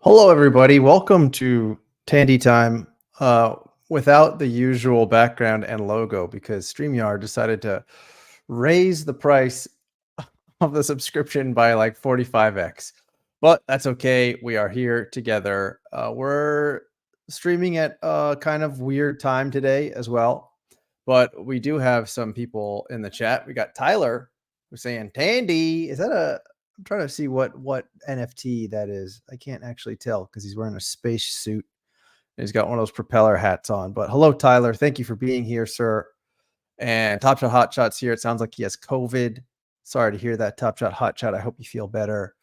Hello, everybody. Welcome to Tandy Time. uh, without the usual background and logo because StreamYard decided to raise the price of the subscription by like 45x. But that's okay. We are here together. We're streaming at a kind of weird time today as well. But we do have some people in the chat. We got Tyler who's saying, Tandy, is that a I'm trying to see what NFT that is. I can't actually tell because he's wearing a space suit. He's got one of those propeller hats on. But hello, Tyler. Thank you for being here, sir. And Top Shot Hot Shot's here. It sounds like he has COVID. Sorry to hear that, Top Shot Hot Shot. I hope you feel better.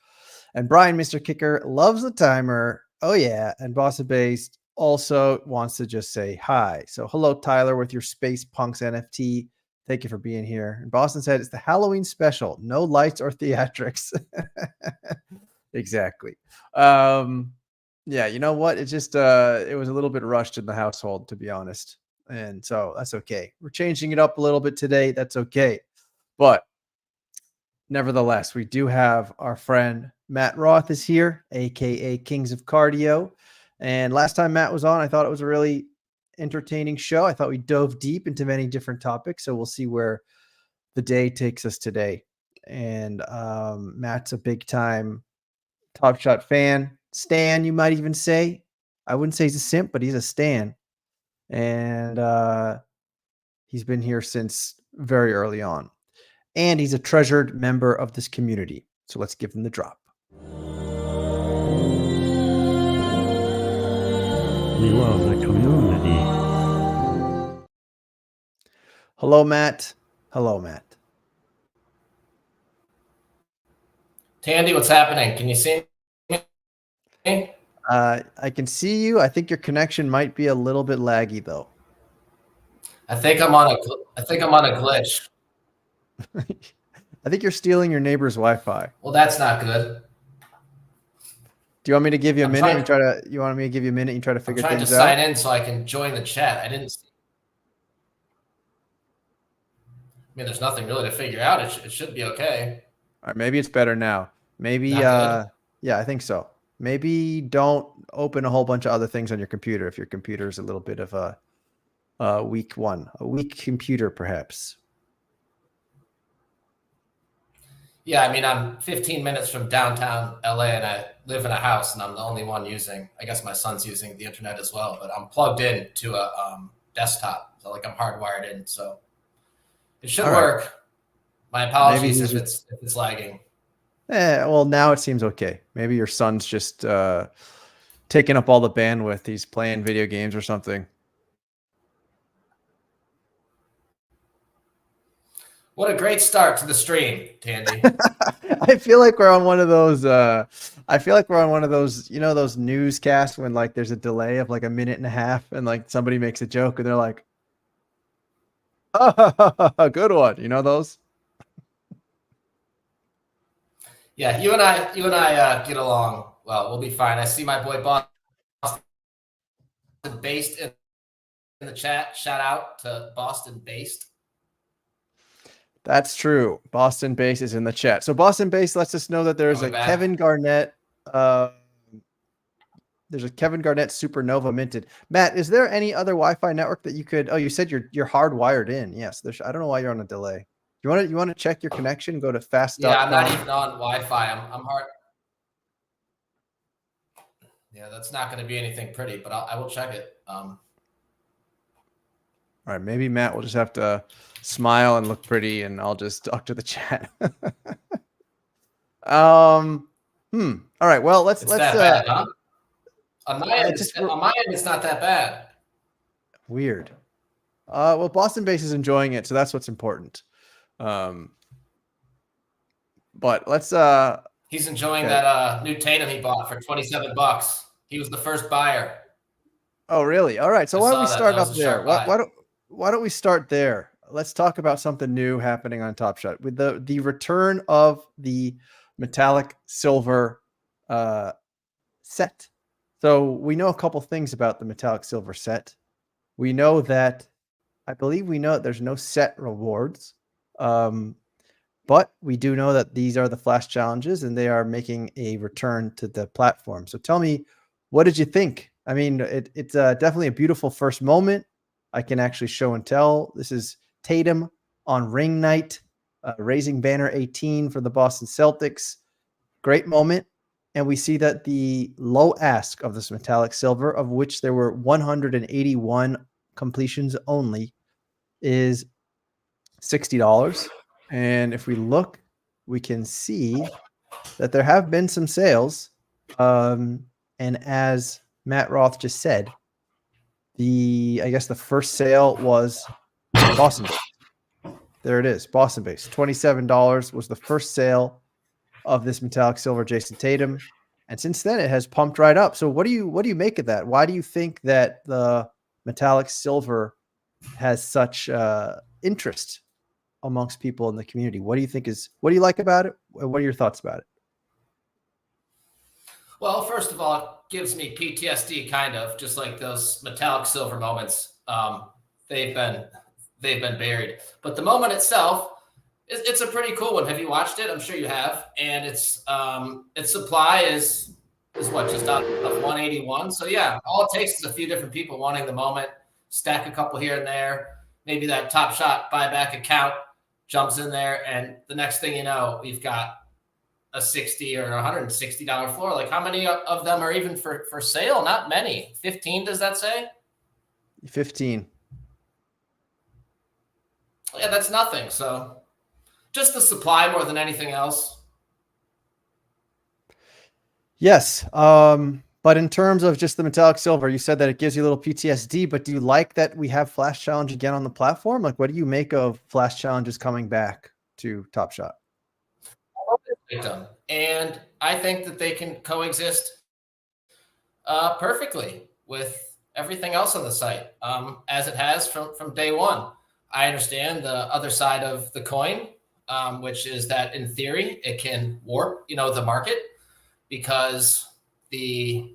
And Brian, Mr. Kicker, loves the timer. Oh, yeah. And Bossa Based also wants to just say hi. So hello, Tyler, with your Space Punks NFT. Thank you for being here. And Boston said it's the Halloween special. No lights or theatrics. Exactly. Yeah, you know what? It just it was a little bit rushed in the household, to be honest. And so that's okay. We're changing it up a little bit today. That's okay. But nevertheless, we do have our friend Matt Roth is here, aka Kings of Cardio. And last time Matt was on, I thought it was a really entertaining show. I thought we dove deep into many different topics. So we'll see where the day takes us today. And Matt's a big time Top Shot fan. Stan, you might even say. I wouldn't say he's a simp, but he's a stan. And he's been here since very early on. And he's a treasured member of this community. So let's give him the drop. We love the community. Hello, Matt. Hello, Matt. Tandy, what's happening? Can you see me? I can see you. I think your connection might be a little bit laggy, though. I think I'm on a glitch. I think you're stealing your neighbor's Wi-Fi. Well, that's not good. Do you want me to give you a minute? You want me to give you a minute and try to figure things out? I'm trying to sign in so I can join the chat. I mean, there's nothing really to figure out. It should be okay. All right, maybe it's better now. Maybe, yeah, I think so. Maybe don't open a whole bunch of other things on your computer if your computer is a little bit of a weak computer, perhaps. Yeah, I mean, I'm 15 minutes from downtown LA and I live in a house and I'm the only one using, I guess my son's using the internet as well, but I'm plugged in to a desktop. So like I'm hardwired in, so it should work. Right. My apologies if it's lagging. Well, now it seems okay. Maybe your son's just taking up all the bandwidth. He's playing video games or something. What a great start to the stream, Tandy. I feel like we're on one of those. You know, those newscasts when like there's a delay of like a minute and a half, and like somebody makes a joke, and they're like, "Oh, good one." You know those? Yeah, you and I get along well. We'll be fine. I see my boy Boston Based in the chat. Shout out to Boston Based. That's true. Boston Base is in the chat. So Boston Base lets us know that there's Kevin Garnett. There's a Kevin Garnett Supernova minted. Matt, is there any other Wi-Fi network that you could? Oh, you said you're hardwired in. Yes. I don't know why you're on a delay. You want to check your connection? Go to fast. Yeah, I'm not even on Wi-Fi. I'm hard. Yeah, that's not going to be anything pretty, but I will check it. All right, maybe Matt will just have to smile and look pretty, and I'll just talk to the chat. All right. Well, let's. That bad, huh? On my end, it's not that bad. Weird. Well, Boston Base is enjoying it, so that's what's important. But let's. He's enjoying that new Tatum he bought for $27. He was the first buyer. Oh, really? All right. So why don't we start up there? Why don't we start there? Let's talk about something new happening on Top Shot with the return of the metallic silver set. So we know a couple things about the metallic silver set. We know that, I believe we know that there's no set rewards, but we do know that these are the flash challenges and they are making a return to the platform. So tell me, what did you think I mean, it's definitely a beautiful first moment. I can actually show and tell. This is Tatum on ring night, raising banner 18 for the Boston Celtics. Great moment. And we see that the low ask of this metallic silver, of which there were 181 completions only, is $60. And if we look, we can see that there have been some sales. And as Matt Roth just said, I guess the first sale was Boston based. There it is, Boston based. $27 was the first sale of this metallic silver Jason Tatum. And since then it has pumped right up. So what do you make of that? Why do you think that the metallic silver has such interest amongst people in the community? What do you like about it? What are your thoughts about it? Well, first of all, it gives me PTSD, kind of, just like those metallic silver moments. They've been buried, but the moment itself, it's a pretty cool one. Have you watched it? I'm sure you have. And its supply is what, just out of 181. So yeah, all it takes is a few different people wanting the moment, stack a couple here and there. Maybe that Top Shot buyback account jumps in there, and the next thing you know, we've got a $60 or $160 floor. Like, how many of them are even for sale? Not many. 15, does that say? 15. Yeah, that's nothing. So just the supply more than anything else. Yes. But in terms of just the metallic silver, you said that it gives you a little PTSD, but do you like that we have Flash Challenge again on the platform? Like, what do you make of Flash Challenges coming back to Top Shot? And I think that they can coexist perfectly with everything else on the site, as it has from day one. I understand the other side of the coin, which is that in theory it can warp, the market, because the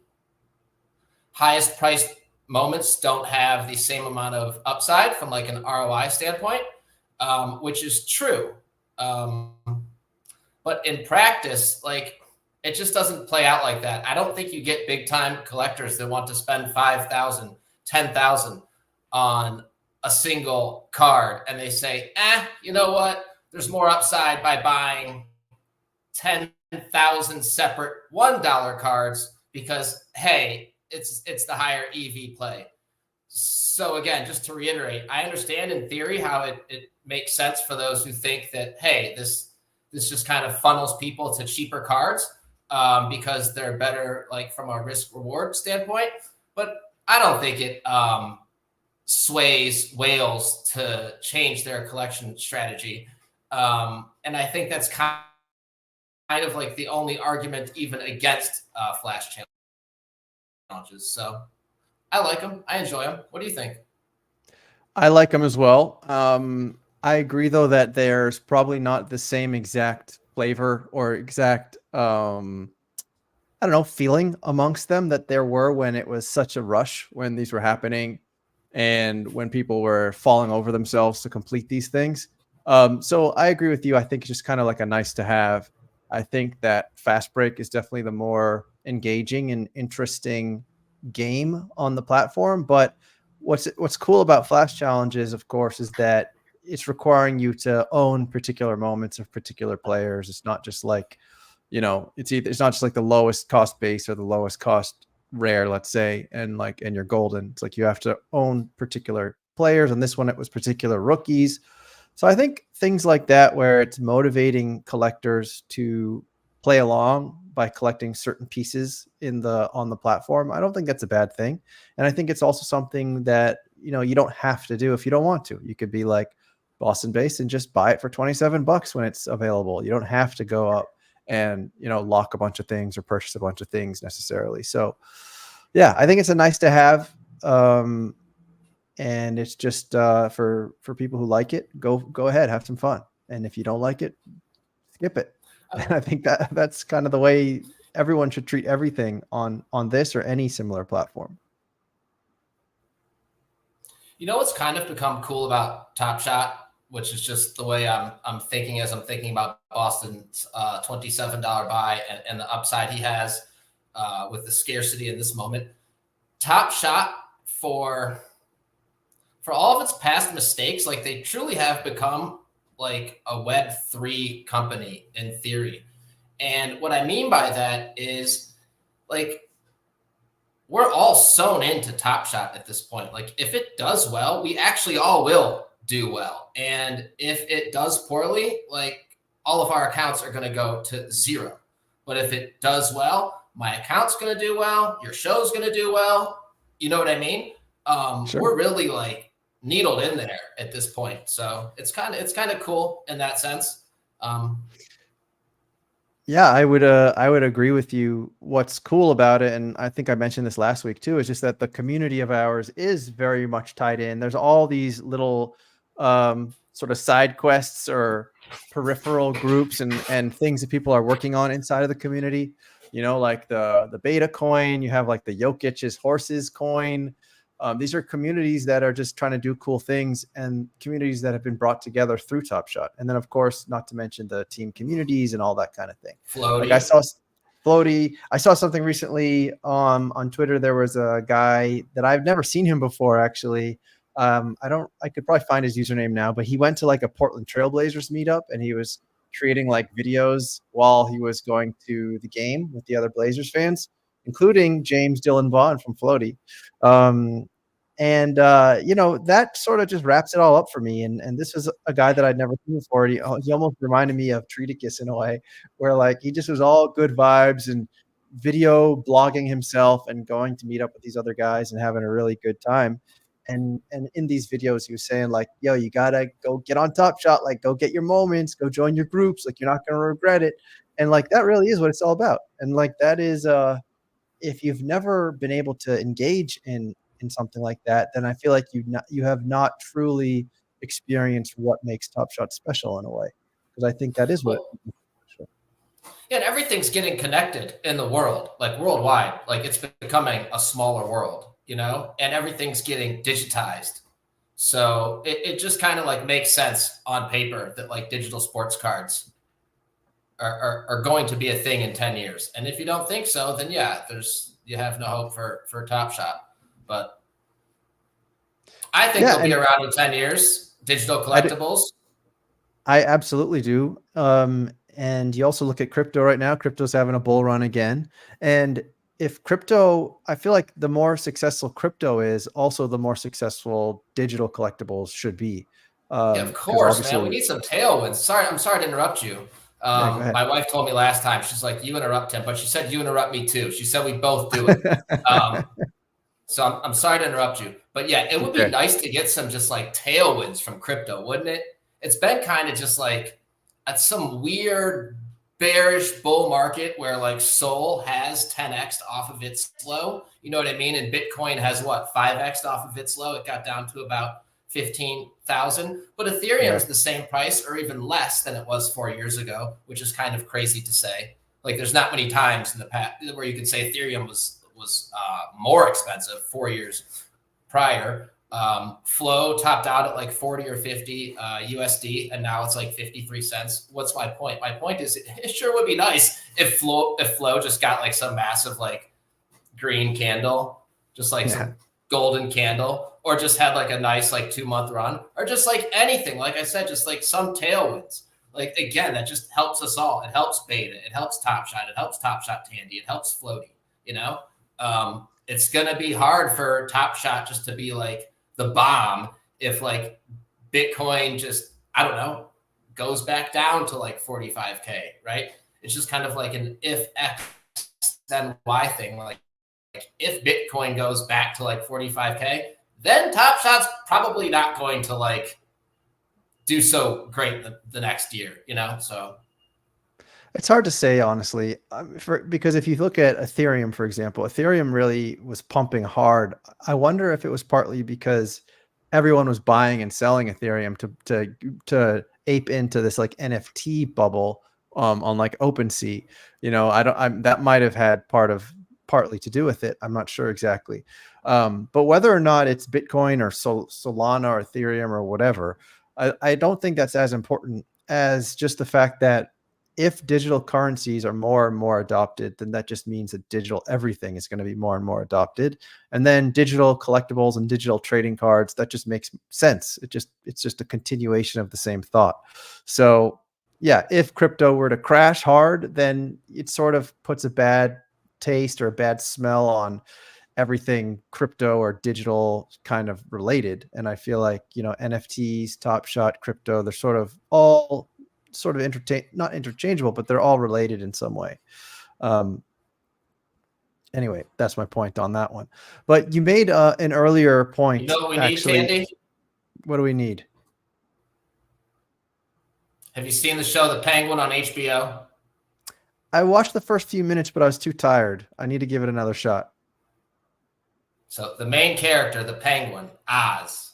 highest priced moments don't have the same amount of upside from like an ROI standpoint, which is true. But in practice, like, it just doesn't play out like that. I don't think you get big time collectors that want to spend $5,000, $10,000 on a single card, and they say, you know what? There's more upside by buying 10,000 separate $1 cards because, hey, it's the higher EV play. So again, just to reiterate, I understand in theory how it makes sense for those who think that, hey, this just kind of funnels people to cheaper cards because they're better, like, from a risk reward standpoint. But I don't think it sways whales to change their collection strategy. And I think that's kind of like the only argument even against Flash challenges. So I like them. I enjoy them. What do you think? I like them as well. I agree, though, that there's probably not the same exact flavor or exact, I don't know, feeling amongst them that there were when it was such a rush, when these were happening and when people were falling over themselves to complete these things. So I agree with you. I think it's just kind of like a nice to have. I think that Fast Break is definitely the more engaging and interesting game on the platform. But what's cool about Flash Challenges, of course, is that it's requiring you to own particular moments of particular players. It's not just like, it's not just like the lowest cost base or the lowest cost rare, let's say, and you're golden. It's like you have to own particular players. And this one, it was particular rookies. So I think things like that, where it's motivating collectors to play along by collecting certain pieces on the platform, I don't think that's a bad thing. And I think it's also something that, you don't have to do if you don't want to. You could be like Boston based and just buy it for $27 when it's available. You don't have to go up and, lock a bunch of things or purchase a bunch of things necessarily. So yeah, I think it's a nice to have. And it's just for people who like it, go ahead, have some fun. And if you don't like it, skip it. And I think that's kind of the way everyone should treat everything on this or any similar platform. What's kind of become cool about Top Shot, which is just the way I'm thinking as I'm thinking about Boston's $27 buy and the upside he has with the scarcity in this moment. Top Shot for all of its past mistakes, like they truly have become like a Web3 company in theory. And what I mean by that is like we're all sewn into Top Shot at this point. Like if it does well, we actually all will do well. And if it does poorly, like all of our accounts are going to go to zero. But if it does well, my account's going to do well. Your show's going to do well. You know what I mean? Sure. We're really like needled in there at this point. So it's kind of cool in that sense. Yeah, I would agree with you. What's cool about it, and I think I mentioned this last week too, is just that the community of ours is very much tied in. There's all these little sort of side quests or peripheral groups and things that people are working on inside of the community. You know, like the beta coin, you have like the Jokic's horses coin. These are communities that are just trying to do cool things, and communities that have been brought together through Top Shot. And then, of course, not to mention the team communities and all that kind of thing. Floaty. Like I saw Floaty. I saw something recently on Twitter. There was a guy that I've never seen him before, actually. I could probably find his username now, but he went to like a Portland Trailblazers meetup, and he was creating like videos while he was going to the game with the other Blazers fans, including James Dylan Vaughn from Floaty. You know, that sort of just wraps it all up for me. And this was a guy that I'd never seen before. He almost reminded me of Treaticus in a way, where like he just was all good vibes and video blogging himself and going to meet up with these other guys and having a really good time. And in these videos, he was saying like, yo, you gotta go get on Top Shot, like go get your moments, go join your groups, like you're not gonna regret it. And like that really is what it's all about. And like that is if you've never been able to engage in something like that, then I feel like you have not truly experienced what makes Top Shot special in a way, because I think that is what. Yeah, and everything's getting connected in the world, like worldwide. Like it's becoming a smaller world, you know, and everything's getting digitized. So it just kind of like makes sense on paper that like digital sports cards are going to be a thing in 10 years. And if you don't think so, then yeah, you have no hope for Top Shot. But I think they'll be around in 10 years, digital collectibles. I absolutely do. And you also look at crypto right now. Crypto's having a bull run again. And if crypto, I feel like the more successful crypto is, also the more successful digital collectibles should be. Yeah, of course, man. We need some tailwinds. I'm sorry to interrupt you. My wife told me last time, she's like, you interrupt him, but she said, you interrupt me too. She said, we both do it. So I'm sorry to interrupt you, but yeah, it would be nice to get some just like tailwinds from crypto, wouldn't it? It's been kind of just like at some weird bearish bull market where like Sol has 10x off of its low. You know what I mean? And Bitcoin has what, 5x off of its low. It got down to about 15,000, but Ethereum is the same price or even less than it was 4 years ago, which is kind of crazy to say. Like there's not many times in the past where you could say Ethereum was more expensive 4 years prior. Flow topped out at like 40 or 50 USD, and now it's like 53 cents. What's my point? My point is it sure would be nice if Flow just got like some massive like green candle, just like some golden candle, or just had like a nice like 2-month run, or just like anything. Like I said, just like some tailwinds. Like again, that just helps us all. It helps Beta, it helps Top Shot, it helps Top Shot Tandy, it helps Floaty, you know? It's going to be hard for Top Shot just to be like the bomb if like Bitcoin just, I don't know, goes back down to like 45K, right? It's just kind of like an if X then Y thing. Like if Bitcoin goes back to like 45K, then Top Shot's probably not going to like do so great the next year, you know? So it's hard to say, honestly, because if you look at Ethereum, for example, Ethereum really was pumping hard. I wonder if it was partly because everyone was buying and selling Ethereum to ape into this like NFT bubble on like OpenSea. You know, that might have had partly to do with it. I'm not sure exactly. But whether or not it's Bitcoin or Solana or Ethereum or whatever, I don't think that's as important as just the fact that if digital currencies are more and more adopted, then that just means that digital everything is going to be more and more adopted. And then digital collectibles and digital trading cards, that just makes sense. It's just a continuation of the same thought. So yeah, if crypto were to crash hard, then it sort of puts a bad taste or a bad smell on everything crypto or digital kind of related. And I feel like, NFTs, Top Shot, crypto, they're sort of all sort of not interchangeable, but they're all related in some way. Anyway, that's my point on that one. But you made an earlier point. You know what we actually, need, Tandy? What do we need? Have you seen the show The Penguin on HBO? I watched the first few minutes, but I was too tired. I need to give it another shot. So the main character, the Penguin, Oz,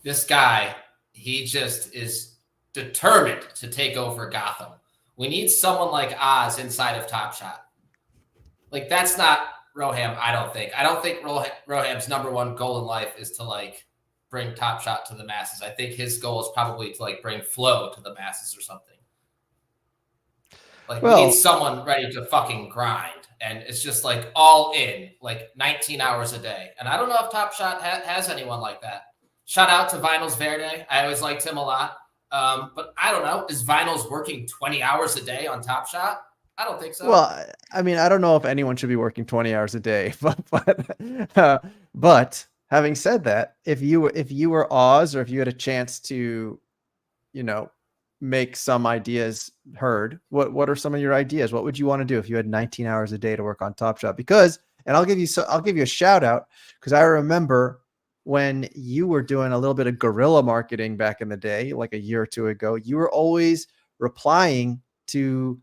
this guy, he just is determined to take over Gotham. We need someone like Oz inside of Top Shot. Like, that's not Roham, I don't think. I don't think Roham's number one goal in life is to, like, bring Top Shot to the masses. I think his goal is probably to, like, bring flow to the masses or something. Like, we need someone ready to fucking grind. And it's just, like, all in, like, 19 hours a day. And I don't know if Top Shot has anyone like that. Shout out to Vinyls Verde. I always liked him a lot. But I don't know. Is Vinyls working 20 hours a day on Top Shot? I don't think so. Well, I mean, I don't know if anyone should be working 20 hours a day, but having said that, if you were Oz, or if you had a chance to, make some ideas heard, what are some of your ideas? What would you want to do if you had 19 hours a day to work on Top Shot? Because, and I'll give you a shout out, because I remember when you were doing a little bit of guerrilla marketing back in the day, like a year or two ago, you were always replying to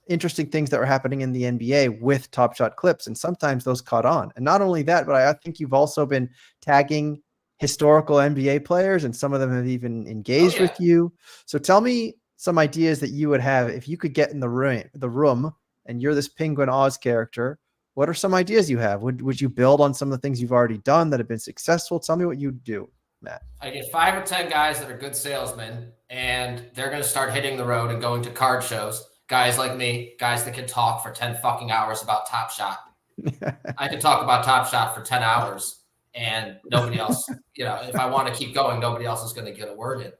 interesting things that were happening in the NBA with Top Shot clips. And sometimes those caught on. And not only that, but I think you've also been tagging historical NBA players, and some of them have even engaged with you. So tell me some ideas that you would have if you could get in the room and you're this Penguin Oz character. What are some ideas you have? Would you build on some of the things you've already done that have been successful? Tell me what you'd do, Matt. I get 5 or 10 guys that are good salesmen, and they're going to start hitting the road and going to card shows. Guys like me, guys that can talk for 10 fucking hours about Top Shot. I could talk about Top Shot for 10 hours and nobody else, if I want to keep going, nobody else is going to get a word in.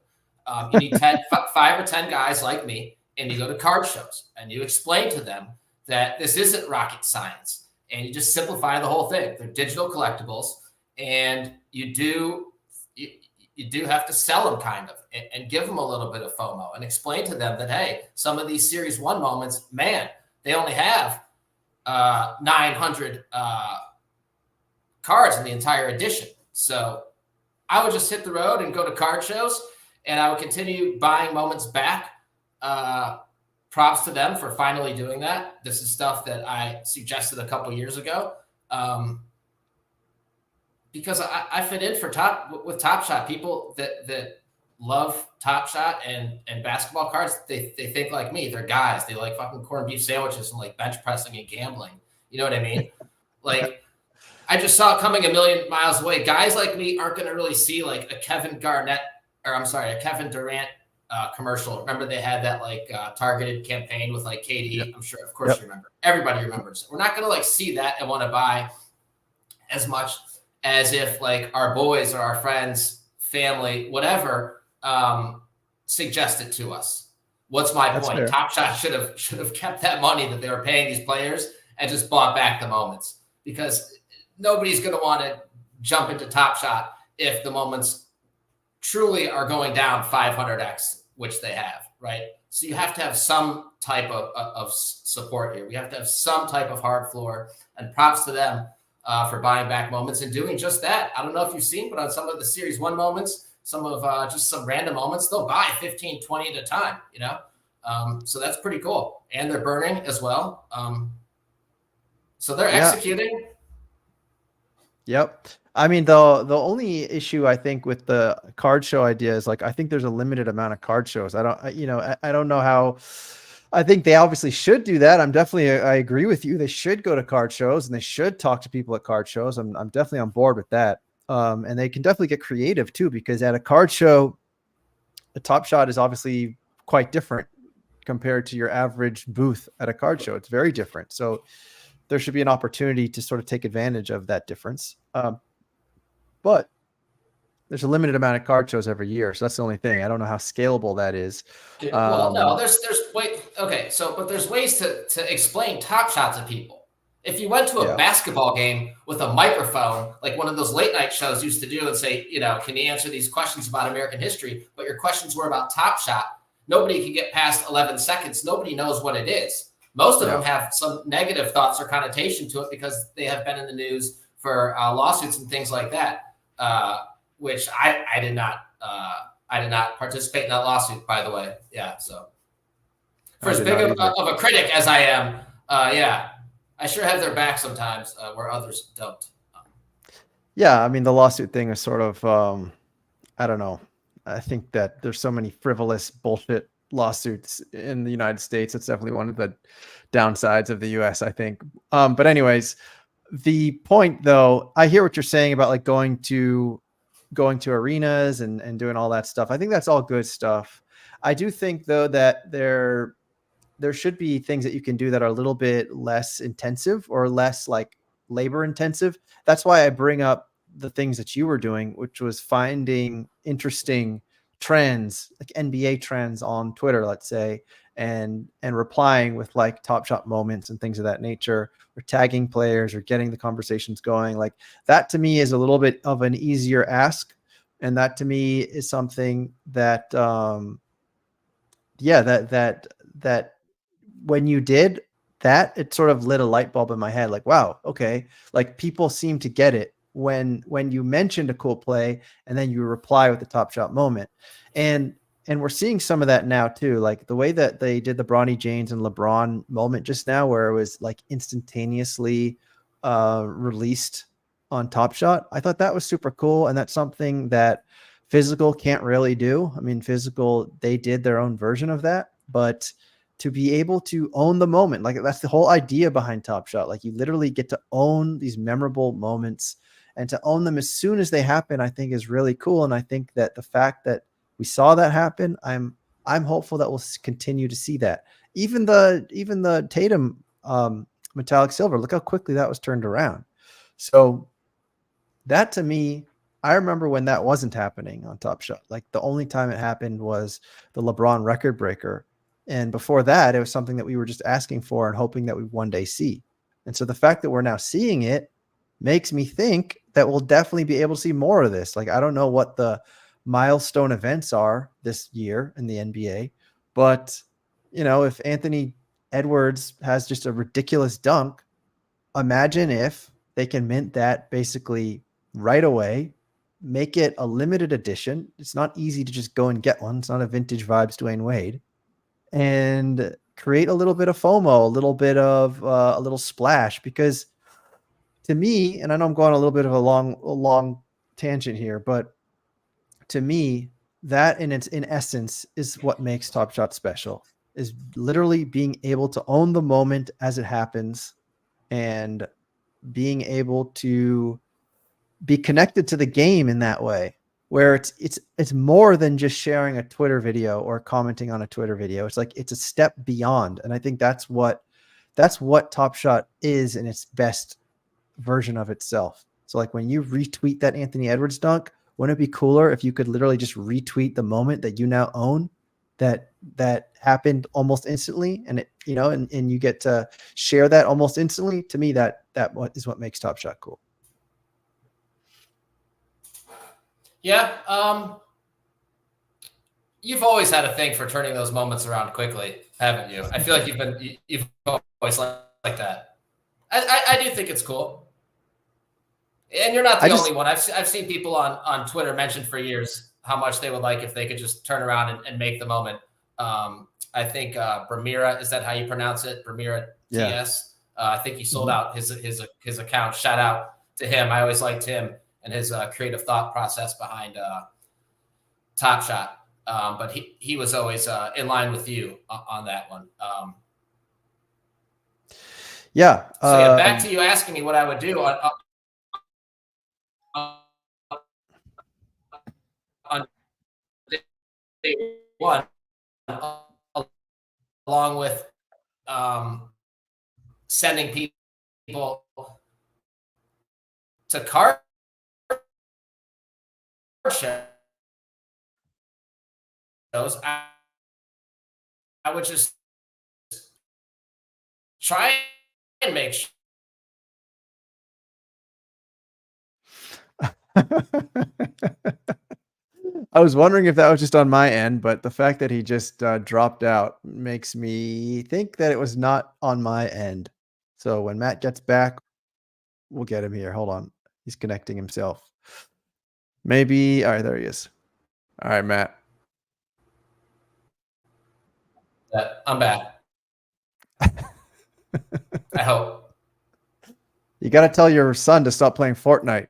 You need 5 or 10 guys like me, and you go to card shows and you explain to them that this isn't rocket science, and you just simplify the whole thing. They're digital collectibles, and you do have to sell them kind of and give them a little bit of FOMO and explain to them that, hey, some of these Series 1 moments, man, they only have 900 cards in the entire edition. So I would just hit the road and go to card shows, and I would continue buying moments back. Props to them for finally doing that. This is stuff that I suggested a couple years ago. Because I fit in with Top Shot. People that love Top Shot and basketball cards, they think like me. They're guys. They like fucking corned beef sandwiches and like bench pressing and gambling. You know what I mean? Like, I just saw it coming a million miles away. Guys like me aren't going to really see like a Kevin Durant commercial. Remember they had that like targeted campaign with like KD? Yep. I'm sure, of course, you remember. Everybody remembers. We're not going to like see that and want to buy as much as if like our boys or our friends, family, whatever, suggest it to us. What's my point? Fair. Top Shot should have kept that money that they were paying these players and just bought back the moments, because nobody's going to want to jump into Top Shot if the moments truly are going down 500x, which they have, right? So you have to have some type of support here. We have to have some type of hard floor, and props to them for buying back moments and doing just that. I don't know if you've seen, but on some of the Series 1 moments, some of just some random moments, they'll buy 15, 20 at a time, So that's pretty cool. And they're burning as well. So they're executing. Yep. I mean, the only issue I think with the card show idea is like, I think there's a limited amount of card shows. I don't know how. I think they obviously should do that. I agree with you. They should go to card shows and they should talk to people at card shows. I'm definitely on board with that. And they can definitely get creative too, because at a card show, a Top Shot is obviously quite different compared to your average booth at a card show. It's very different. So there should be an opportunity to sort of take advantage of that difference. But there's a limited amount of card shows every year. So that's the only thing. I don't know how scalable that is. Well, no, there's okay. So, but there's ways to explain Top Shot to people. If you went to a basketball game with a microphone, like one of those late night shows used to do, and say, can you answer these questions about American history? But your questions were about Top Shot. Nobody can get past 11 seconds. Nobody knows what it is. Most of them have some negative thoughts or connotation to it because they have been in the news for lawsuits and things like that. Which I did not. I did not participate in that lawsuit, by the way. Yeah, so for as big of a critic as I am, I sure have their back sometimes where others don't. Yeah, I mean, the lawsuit thing is sort of, I don't know. I think that there's so many frivolous bullshit lawsuits in the United States. It's definitely one of the downsides of the US, I think. But anyways, the point though, I hear what you're saying about like going to arenas and doing all that stuff. I think that's all good stuff. I do think though that there should be things that you can do that are a little bit less intensive or less like labor intensive. That's why I bring up the things that you were doing, which was finding interesting trends, like NBA trends on Twitter, let's say, and replying with like Top Shot moments and things of that nature, or tagging players or getting the conversations going. Like that to me is a little bit of an easier ask. And that to me is something that, that when you did that, it sort of lit a light bulb in my head. Like, wow, okay. Like people seem to get it when you mentioned a cool play and then you reply with the Top Shot moment. And we're seeing some of that now too. Like the way that they did the Bronny James and LeBron moment just now, where it was like instantaneously released on Top Shot. I thought that was super cool. And that's something that Physical can't really do. I mean, Physical, they did their own version of that, but to be able to own the moment, like that's the whole idea behind Top Shot. Like you literally get to own these memorable moments, and to own them as soon as they happen, I think is really cool. And I think that the fact that we saw that happen, I'm hopeful that we'll continue to see that. Even the Tatum metallic silver, look how quickly that was turned around. So that to me, I remember when that wasn't happening on Top Shot. Like the only time it happened was the LeBron record breaker. And before that, it was something that we were just asking for and hoping that we one day see. And so the fact that we're now seeing it makes me think that we'll definitely be able to see more of this. Like, I don't know what the milestone events are this year in the NBA, but if Anthony Edwards has just a ridiculous dunk, imagine if they can mint that basically right away, make it a limited edition. It's not easy to just go and get one. It's not a vintage vibes Dwayne Wade, and create a little bit of FOMO, a little bit of a little splash. Because to me, and I know I'm going a little bit of a long tangent here, but to me, that in essence is what makes Top Shot special, is literally being able to own the moment as it happens and being able to be connected to the game in that way, where it's more than just sharing a Twitter video or commenting on a Twitter video. It's like it's a step beyond. And I think that's what Top Shot is in its best version of itself. So like when you retweet that Anthony Edwards dunk, wouldn't it be cooler if you could literally just retweet the moment that you now own, that happened almost instantly, and it, and you get to share that almost instantly? To me, that is what makes Top Shot cool. Yeah. You've always had a thing for turning those moments around quickly, haven't you? I feel like you've always like that. I do think it's cool. And you're not the only one. I've seen people on Twitter mention for years how much they would like if they could just turn around and make the moment. I think Bramira, is that how you pronounce it? Bramira TS. I think he sold out his account. Shout out to him. I always liked him and his creative thought process behind Top Shot. But he was always in line with you on that one. So back to you asking me what I would do on day one. along with sending people to car shows, I would just try and make sure. I was wondering if that was just on my end, but the fact that he just dropped out makes me think that it was not on my end. So when Matt gets back, we'll get him here. Hold on. He's connecting himself. Maybe. All right, there he is. All right, Matt. I'm back. I hope. You got to tell your son to stop playing Fortnite.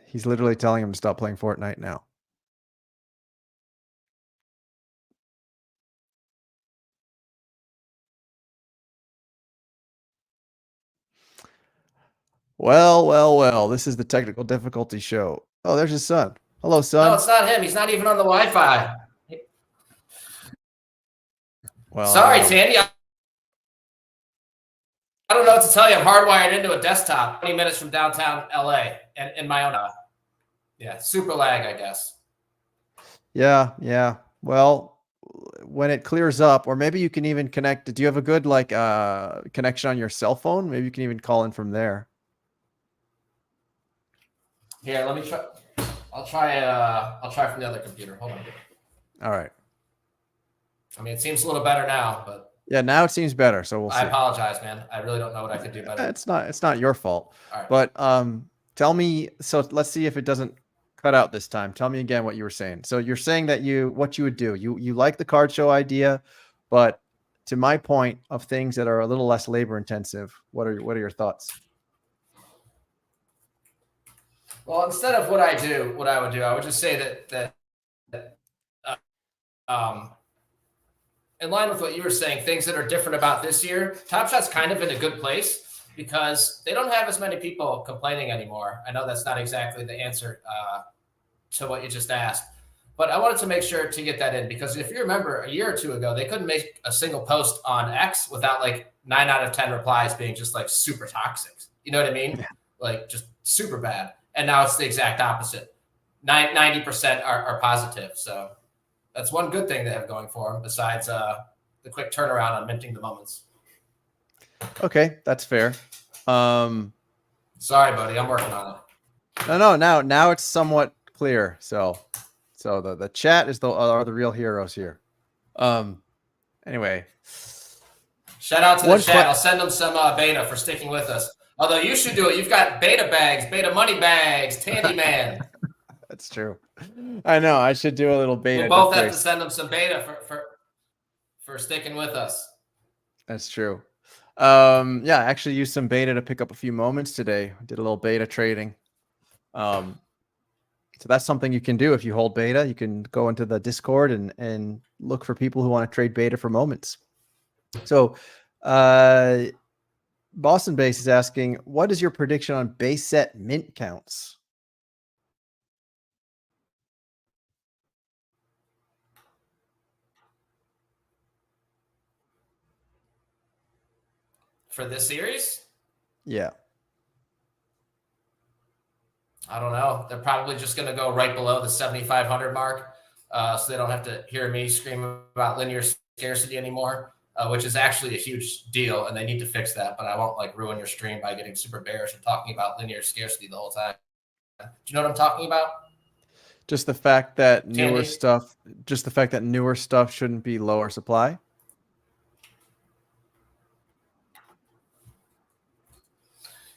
He's literally telling him to stop playing Fortnite now. Well, well, well. This is the technical difficulty show. Oh, there's his son. Hello, son. No, it's not him. He's not even on the Wi-Fi. Well, sorry, Tandy. I don't know what to tell you. I'm hardwired into a desktop 20 minutes from downtown LA and in my own super lag, I guess. Yeah. Well, when it clears up, or maybe you can even connect. Do you have a good connection on your cell phone? Maybe you can even call in from there. Here, let me try. I'll try from the other computer. Hold on. All right. I mean, it seems a little better now, but yeah, now it seems better. So we'll see. I apologize, man. I really don't know what I could do better. It's not your fault. All right. But tell me. So let's see if it doesn't cut out this time. Tell me again what you were saying. So you're saying that what you would do. You like the card show idea, but to my point of things that are a little less labor intensive, what are your thoughts? Well, instead of what I would do, I would just say that in line with what you were saying, things that are different about this year, Top Shot's kind of in a good place because they don't have as many people complaining anymore. I know that's not exactly the answer to what you just asked, but I wanted to make sure to get that in because if you remember a year or two ago, they couldn't make a single post on X without like 9 out of 10 replies being just like super toxic. You know what I mean? Yeah. Like just super bad. And now it's the exact opposite. 90% are positive. So that's one good thing they have going for them besides the quick turnaround on minting the moments. Okay, that's fair. Sorry, buddy. I'm working on it. No. Now it's somewhat clear. So the chat are the real heroes here. Anyway. Shout out to the chat. I'll send them some beta for sticking with us. Although you should do it. You've got beta bags, beta money bags, Tandy Man. That's true. I know. I should do a little beta. We both have to send them some beta for sticking with us. That's true. I actually used some beta to pick up a few moments today. I did a little beta trading. So that's something you can do if you hold beta. You can go into the Discord and look for people who want to trade beta for moments. So Boston Base is asking, what is your prediction on base set mint counts? For this series? Yeah. I don't know. They're probably just going to go right below the 7,500 mark. So they don't have to hear me scream about linear scarcity anymore, which is actually a huge deal. And they need to fix that. But I won't ruin your stream by getting super bearish and talking about linear scarcity the whole time. Do you know what I'm talking about? Just the fact that newer stuff shouldn't be lower supply.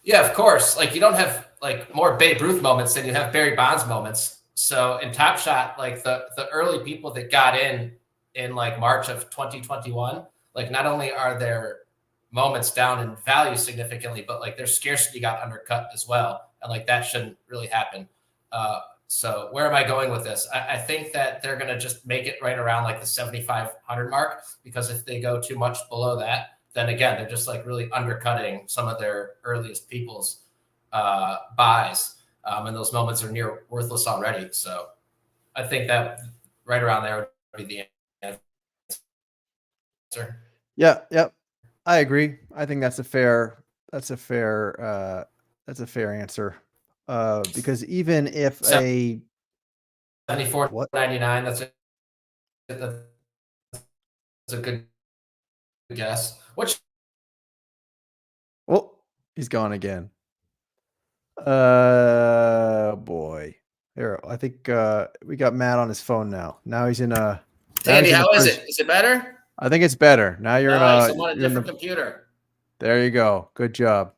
Yeah, of course. You don't have more Babe Ruth moments than you have Barry Bonds moments. So in Top Shot, the early people that got in March of 2021, not only are their moments down in value significantly, but their scarcity got undercut as well. And that shouldn't really happen. So where am I going with this? I think that they're going to just make it right around the 7,500 mark, because if they go too much below that, then again, they're just really undercutting some of their earliest people's buys. And those moments are near worthless already. So I think that right around there would be the answer. Yeah, yep. I agree. I think that's a fair answer. Because even if a 74.99, that's a good guess. Oh, he's gone again. Boy. Here, I think we got Matt on his phone now. Now he's in a Andy, how is it? Is it better? I think it's better. Now you're nice. in I'm on a different computer. There you go. Good job.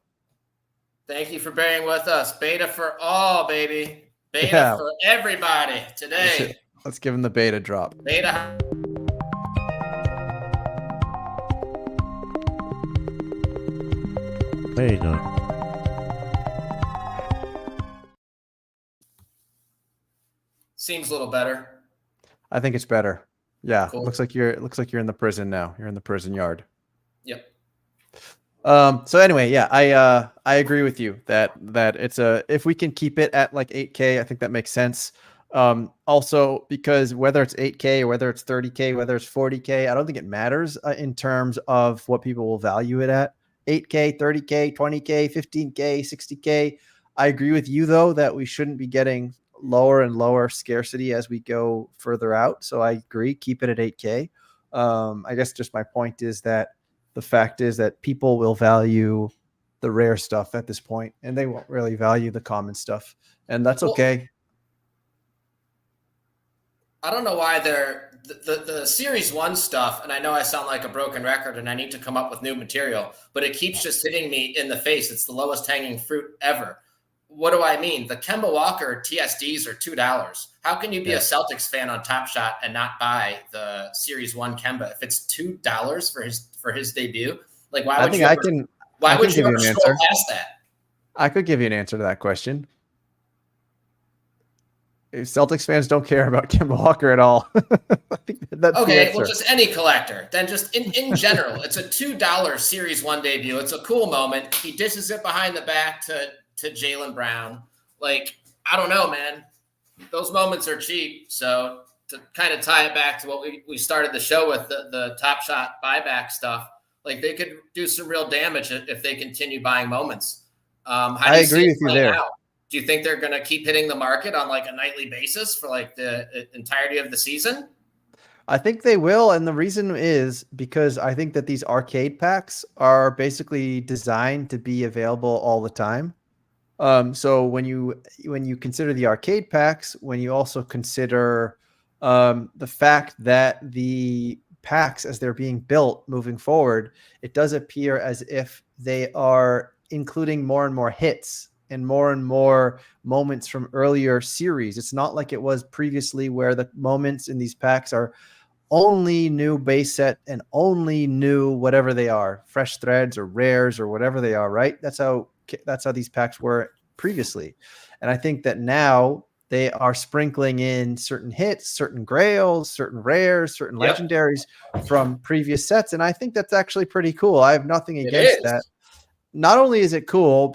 Thank you for bearing with us. Beta for all, baby. Beta for everybody today. Let's give him the beta drop. Beta. Beta. Seems a little better. I think it's better. Yeah. Cool. Looks like you're in the prison now. You're in the prison yard. Yep. So anyway, yeah, I agree with you that it's if we can keep it at like 8K, I think that makes sense. Also because whether it's 8K or whether it's 30K, whether it's 40K, I don't think it matters in terms of what people will value it at. 8K, 30K, 20K, 15K, 60K. I agree with you though that we shouldn't be getting lower and lower scarcity as we go further out. So I agree, keep it at 8K. I guess just my point is that the fact is that people will value the rare stuff at this point, and they won't really value the common stuff, and that's okay. I don't know why the Series 1 stuff, and I know I sound like a broken record and I need to come up with new material, but it keeps just hitting me in the face. It's the lowest hanging fruit ever. What do I mean? The Kemba Walker TSDs are $2. How can you be a Celtics fan on Top Shot and not buy the Series 1 Kemba if it's $2 for his debut? Like, why would you ever scroll past that? I could give you an answer to that question. Celtics fans don't care about Kemba Walker at all. I think that's okay, well, just any collector. Then just in general, it's a $2 Series 1 debut. It's a cool moment. He dishes it behind the back to Jaylen Brown. Like, I don't know, man. Those moments are cheap. So to kind of tie it back to what we started the show with, the Top Shot buyback stuff, like they could do some real damage if they continue buying moments. I agree with you there. Out? Do you think they're going to keep hitting the market on like a nightly basis for like the entirety of the season? I think they will. And the reason is because I think that these arcade packs are basically designed to be available all the time. So when you consider the arcade packs, when you also consider the fact that the packs as they're being built moving forward, it does appear as if they are including more and more hits and more moments from earlier series. It's not like it was previously where the moments in these packs are only new base set and only new whatever they are, fresh threads or rares or whatever they are, right? That's how these packs were previously. And I think that now they are sprinkling in certain hits, certain grails, certain rares, certain legendaries from previous sets. And I think that's actually pretty cool. I have nothing against that. Not only is it cool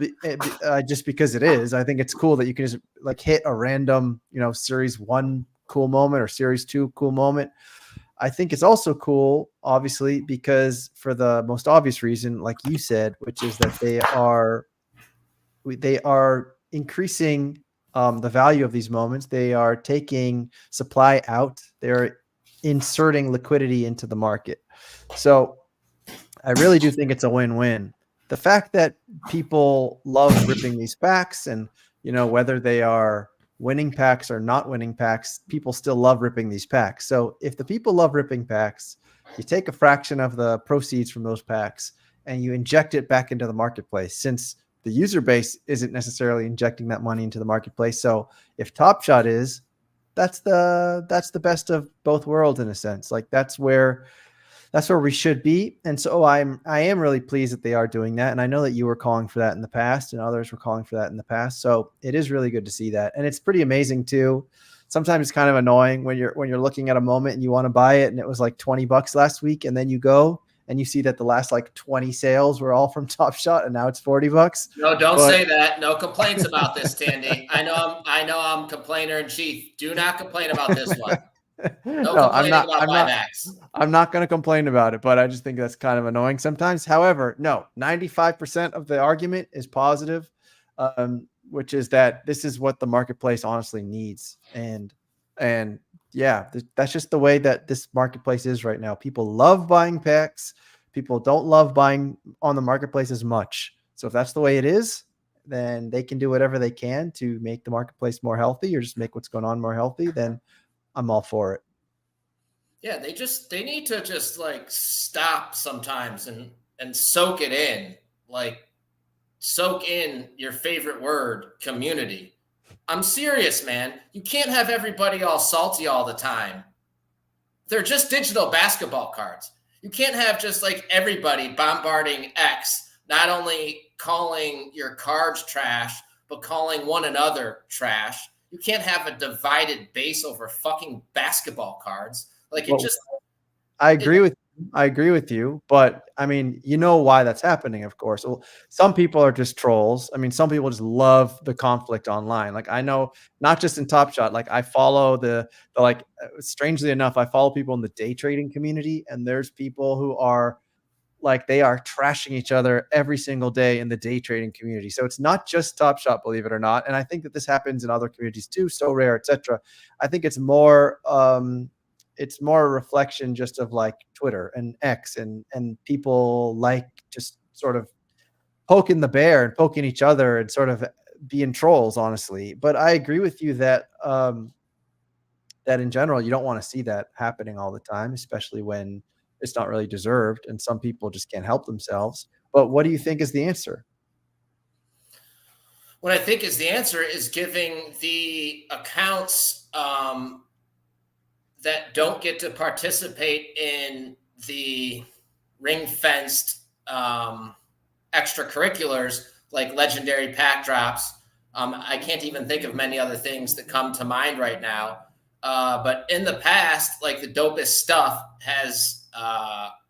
just because it is, I think it's cool that you can just like hit a random, Series 1 cool moment or Series 2 cool moment. I think it's also cool, obviously, because for the most obvious reason, like you said, which is that they are increasing the value of these moments. They are taking supply out. They're inserting liquidity into the market. So I really do think it's a win-win. The fact that people love ripping these packs and, whether they are winning packs or not winning packs, people still love ripping these packs. So if the people love ripping packs, you take a fraction of the proceeds from those packs and you inject it back into the marketplace, since the user base isn't necessarily injecting that money into the marketplace. So if Top Shot is, that's the best of both worlds in a sense. Like that's where we should be. And so I am really pleased that they are doing that. And I know that you were calling for that in the past and others were calling for that in the past. So it is really good to see that. And it's pretty amazing too. Sometimes it's kind of annoying when you're looking at a moment and you want to buy it and it was like $20 last week and then you go and you see that the last like 20 sales were all from Top Shot, and now it's $40. No, don't But say that. No complaints about this, Tandy. I know I'm complainer in chief. Do not complain about this one. No no, complaining about buybacks. I'm not going to complain about it, but I just think that's kind of annoying sometimes. However, no, 95% of the argument is positive, which is that this is what the marketplace honestly needs. And yeah, that's just the way that this marketplace is right now. People love buying packs. People don't love buying on the marketplace as much. So if that's the way it is, then they can do whatever they can to make the marketplace more healthy or just make what's going on more healthy. Then I'm all for it. Yeah, they need to just like stop sometimes and soak it in. Like soak in your favorite word, community. I'm serious, man. You can't have everybody all salty all the time. They're just digital basketball cards. You can't have just like everybody bombarding X, not only calling your cards trash, but calling one another trash. You can't have a divided base over fucking basketball cards. Like it just. I agree with you, but I mean, you know why that's happening, of course. Well, some people are just trolls. I mean, some people just love the conflict online. Like I know, not just in Top Shot. Like I follow the like. Strangely enough, I follow people in the day trading community, and there's people who are like they are trashing each other every single day in the day trading community. So it's not just Top Shot, believe it or not. And I think that this happens in other communities too, So Rare, etc. I think it's more a reflection just of like Twitter and X and people like just sort of poking the bear and poking each other and sort of being trolls, honestly. But I agree with you that that in general you don't want to see that happening all the time, especially when it's not really deserved and some people just can't help themselves. But what do you think is the answer? What I think is the answer is giving the accounts that don't get to participate in the ring-fenced extracurriculars like legendary pack drops. I can't even think of many other things that come to mind right now. But in the past, like the dopest stuff has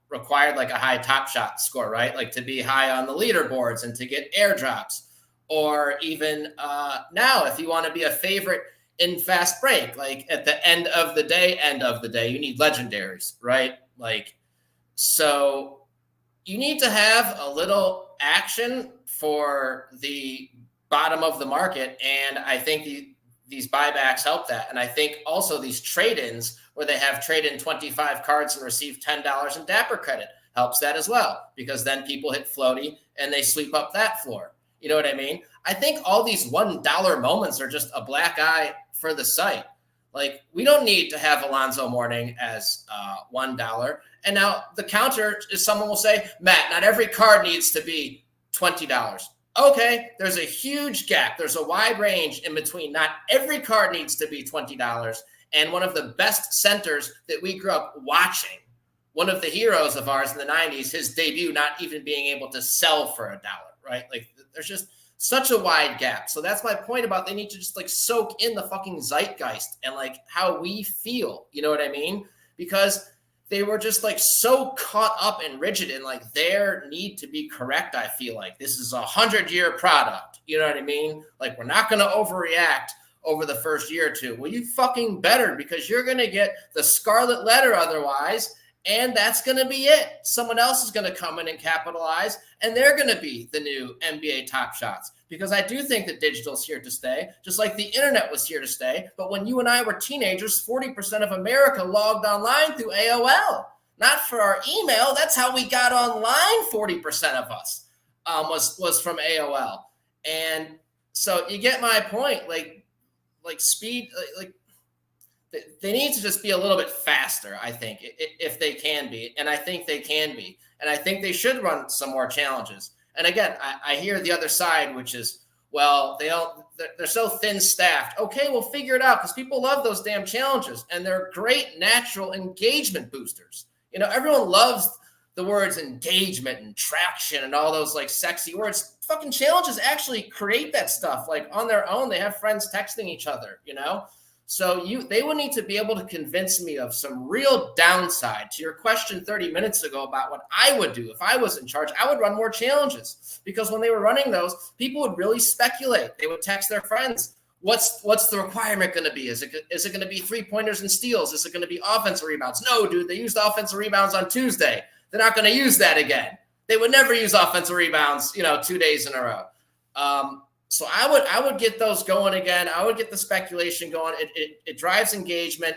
required like a high Top Shot score, right? Like to be high on the leaderboards and to get airdrops. Or even now, if you want to be a favorite in fast break, like at the end of the day, you need legendaries, right? Like, so you need to have a little action for the bottom of the market. And I think these buybacks help that. And I think also these trade-ins where they have trade-in 25 cards and receive $10 in Dapper credit helps that as well, because then people hit floaty and they sweep up that floor. You know what I mean? I think all these $1 moments are just a black eye for the site. Like, we don't need to have Alonzo Mourning as $1. And now the counter is someone will say, Matt, not every card needs to be $20. Okay, there's a huge gap. There's a wide range in between. Not every card needs to be $20. And one of the best centers that we grew up watching, one of the heroes of ours in the 90s, his debut not even being able to sell for $1, right? Like, there's just such a wide gap. So that's my point about they need to just like soak in the fucking zeitgeist and like how we feel. You know what I mean? Because they were just like so caught up and rigid in like their need to be correct. I feel like this is 100-year product. You know what I mean? Like, we're not going to overreact over the first year or two. Well, you fucking better, because you're going to get the scarlet letter otherwise. And that's going to be it. Someone else is going to come in and capitalize, and they're going to be the new NBA Top Shots. Because I do think that digital's here to stay, just like the internet was here to stay. But when you and I were teenagers, 40% of America logged online through AOL. Not for our email. That's how we got online. 40% of us was from AOL. And so you get my point. Like speed, like they need to just be a little bit faster, I think, if they can be. And I think they can be. And I think they should run some more challenges. And again, I hear the other side, which is, well, they're so thin staffed. Okay, we'll figure it out, because people love those damn challenges. And they're great natural engagement boosters. You know, everyone loves the words engagement and traction and all those like sexy words. Fucking challenges actually create that stuff. Like on their own, they have friends texting each other, you know? So they would need to be able to convince me of some real downside. To your question 30 minutes ago about what I would do if I was in charge, I would run more challenges, because when they were running those, people would really speculate. They would text their friends. What's the requirement going to be? Is it going to be 3-pointers and steals? Is it going to be offensive rebounds? No, dude, they used offensive rebounds on Tuesday. They're not going to use that again. They would never use offensive rebounds, 2 days in a row. So I would get those going again. I would get the speculation going. It drives engagement,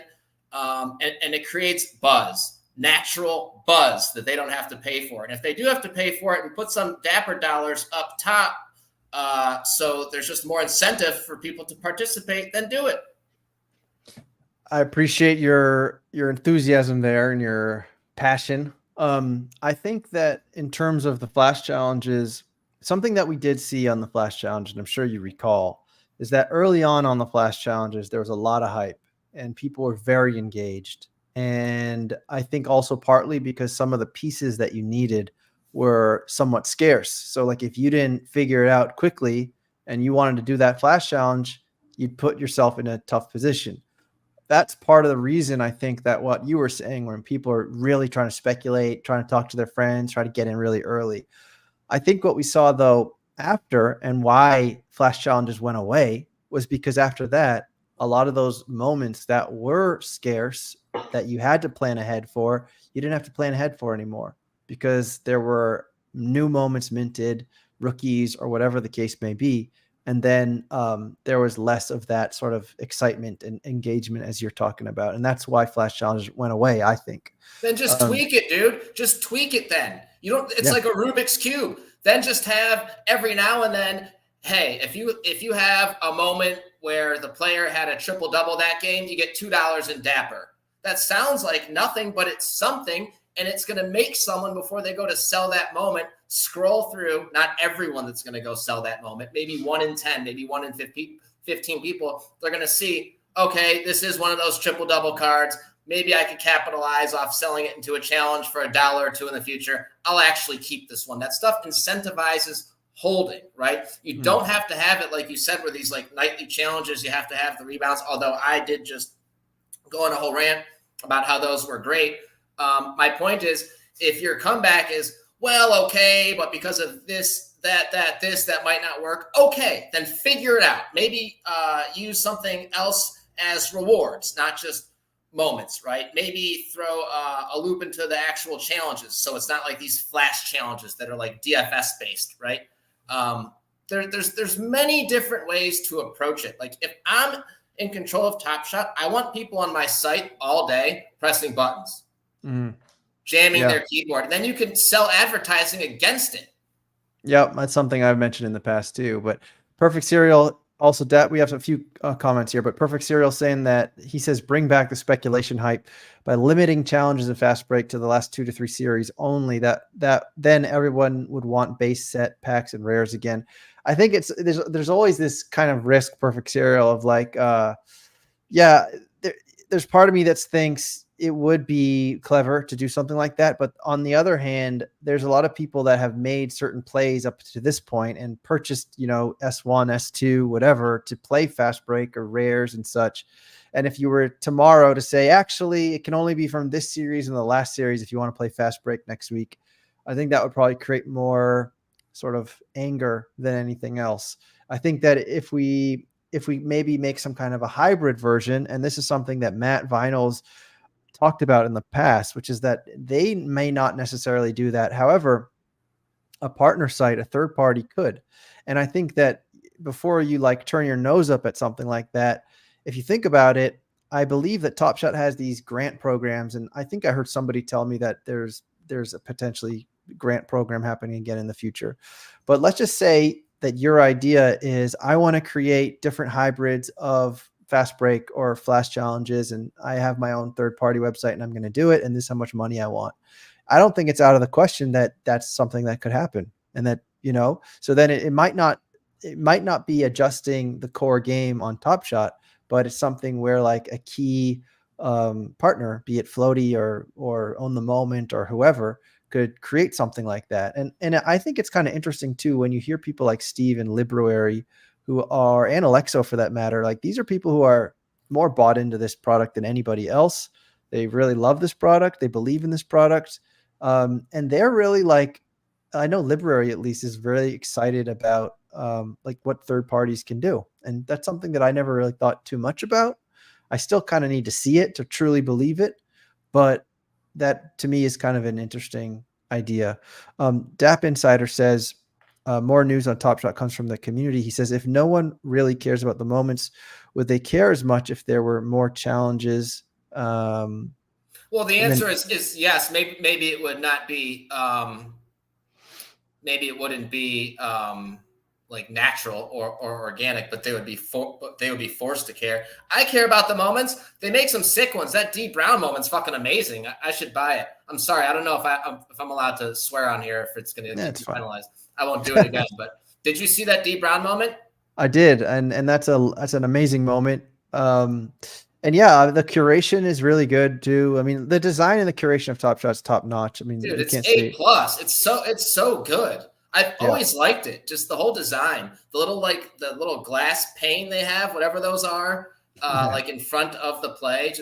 and it creates buzz, natural buzz that they don't have to pay for. And if they do have to pay for it, and put some dapper dollars up top, so there's just more incentive for people to participate, then do it. I appreciate your enthusiasm there and your passion. I think that in terms of the flash challenges, something that we did see on the flash challenge, and I'm sure you recall, is that early on the flash challenges, there was a lot of hype and people were very engaged. And I think also partly because some of the pieces that you needed were somewhat scarce. So like if you didn't figure it out quickly and you wanted to do that flash challenge, you'd put yourself in a tough position. That's part of the reason I think that what you were saying, when people are really trying to speculate, trying to talk to their friends, try to get in really early. I think what we saw though after, and why flash challenges went away, was because after that, a lot of those moments that were scarce that you had to plan ahead for, you didn't have to plan ahead for anymore, because there were new moments minted, rookies, or whatever the case may be. And then there was less of that sort of excitement and engagement as you're talking about. And that's why flash challenges went away, I think. Then just tweak it, dude. Just tweak it then. It's like a Rubik's Cube. Then just have every now and then, hey, if you have a moment where the player had a triple-double that game, you get $2 in Dapper. That sounds like nothing, but it's something, and it's going to make someone, before they go to sell that moment, scroll through. Not everyone that's going to go sell that moment, maybe 1 in 10, maybe 1 in 15 people. They're going to see, okay, this is one of those triple-double cards. Maybe I could capitalize off selling it into a challenge for $1 or $2 in the future. I'll actually keep this one. That stuff incentivizes holding, right? You don't have to have it, like you said, where these like nightly challenges, you have to have the rebounds. Although I did just go on a whole rant about how those were great. My point is, if your comeback is, well, okay, but because of this, that might not work. Okay, then figure it out. Maybe use something else as rewards, not just moments, right? Maybe throw a loop into the actual challenges, so it's not like these flash challenges that are like DFS based, right? There's many different ways to approach it. Like if I'm in control of Top Shot, I want people on my site all day pressing buttons, jamming their keyboard, and then you can sell advertising against it. Yeah, that's something I've mentioned in the past too. But Perfect Serial also, we have a few comments here, but Perfect Serial saying that he says bring back the speculation hype by limiting challenges and fast break to the last 2 to 3 series only. That then everyone would want base set packs and rares again. I think there's always this kind of risk, Perfect Serial, of like, there's part of me that thinks it would be clever to do something like that. But on the other hand, there's a lot of people that have made certain plays up to this point and purchased, S1, S2, whatever, to play fast break or rares and such. And if you were tomorrow to say, actually, it can only be from this series and the last series if you want to play fast break next week, I think that would probably create more sort of anger than anything else. I think that if we maybe make some kind of a hybrid version, and this is something that Matt Vinals talked about in the past, which is that they may not necessarily do that. However, a partner site, a third party could. And I think that before you like turn your nose up at something like that, if you think about it, I believe that Top Shot has these grant programs. And I think I heard somebody tell me that there's a potentially grant program happening again in the future. But let's just say that your idea is, I want to create different hybrids of fast break or flash challenges, and I have my own third-party website and I'm going to do it, and this is how much money I want. I don't think it's out of the question that that's something that could happen, and that, so then it might not be adjusting the core game on Top Shot, but it's something where like a key partner, be it Floaty or Own the Moment or whoever, could create something like that. And I think it's kind of interesting too, when you hear people like Steve and Library and Alexo for that matter, like these are people who are more bought into this product than anybody else. They really love this product. They believe in this product. And they're really like, I know Library at least is very excited about like what third parties can do. And that's something that I never really thought too much about. I still kind of need to see it to truly believe it. But that to me is kind of an interesting idea. DAP Insider says, more news on Top Shot comes from the community. He says, if no one really cares about the moments, would they care as much if there were more challenges? Well, the answer is yes. Maybe it would not be. Maybe it wouldn't be like natural or organic, but they would be forced to care. I care about the moments. They make some sick ones. That D Brown moment's fucking amazing. I should buy it. I'm sorry. I don't know if I'm allowed to swear on here, if it's going to get penalized. I won't do it again. But did you see that D Brown moment? I did, and that's an amazing moment. And yeah, the curation is really good too. I mean, the design and the curation of Top Shot's top notch. I mean, dude, it's A+. It's so good. I've always liked it. Just the whole design, the little glass pane they have, whatever those are, like in front of the play.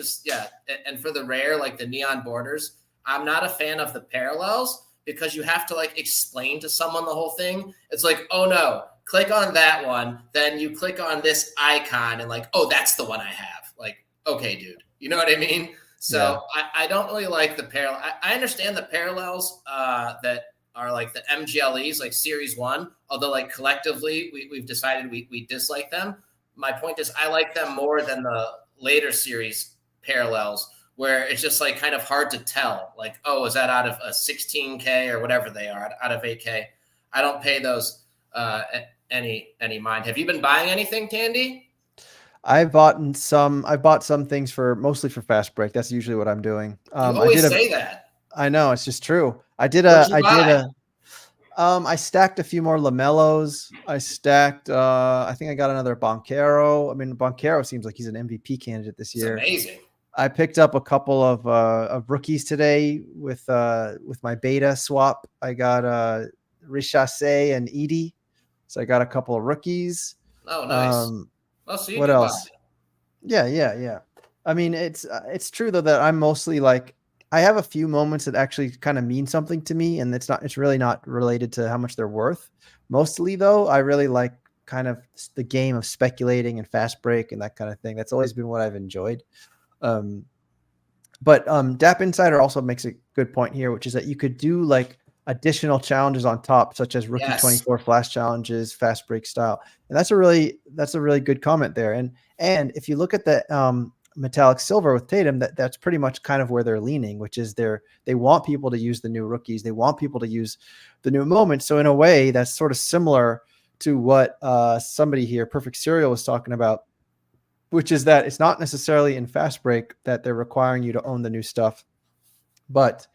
And for the rare, like the neon borders. I'm not a fan of the parallels because you have to like explain to someone the whole thing. It's like, oh no, click on that one, then you click on this icon, and like, oh, that's the one I have. Like, okay, dude, you know what I mean? So I don't really like the parallel. I understand the parallels that are like the MGLEs, like Series 1, although like collectively we've decided we dislike them. My point is I like them more than the later series parallels, where it's just like kind of hard to tell. Like, oh, is that out of a 16K or whatever they are, out of 8K? I don't pay those any mind. Have you been buying anything, Tandy? I've bought some things mostly for Fast Break. That's usually what I'm doing. You always say that. I know, it's just true. I stacked a few more Lamellos. I stacked, I think I got another Boncaro. I mean, Boncaro seems like he's an MVP candidate this year. It's amazing. I picked up a couple of rookies today with my beta swap. I got Richasse and Edie. So I got a couple of rookies. Oh, nice. What else? Yeah. I mean, it's true though that I'm mostly like, I have a few moments that actually kind of mean something to me, and it's really not related to how much they're worth. Mostly though, I really like kind of the game of speculating and Fast Break and that kind of thing. That's always been what I've enjoyed. But DAP Insider also makes a good point here, which is that you could do like additional challenges on top, such as Rookie 24 Flash challenges, Fast Break style. And that's a really good comment there. And if you look at the Metallic Silver with Tatum, that's pretty much kind of where they're leaning, which is they want people to use the new rookies. They want people to use the new moments. So in a way, that's sort of similar to what somebody here, Perfect Serial, was talking about, which is that it's not necessarily in Fast Break that they're requiring you to own the new stuff, but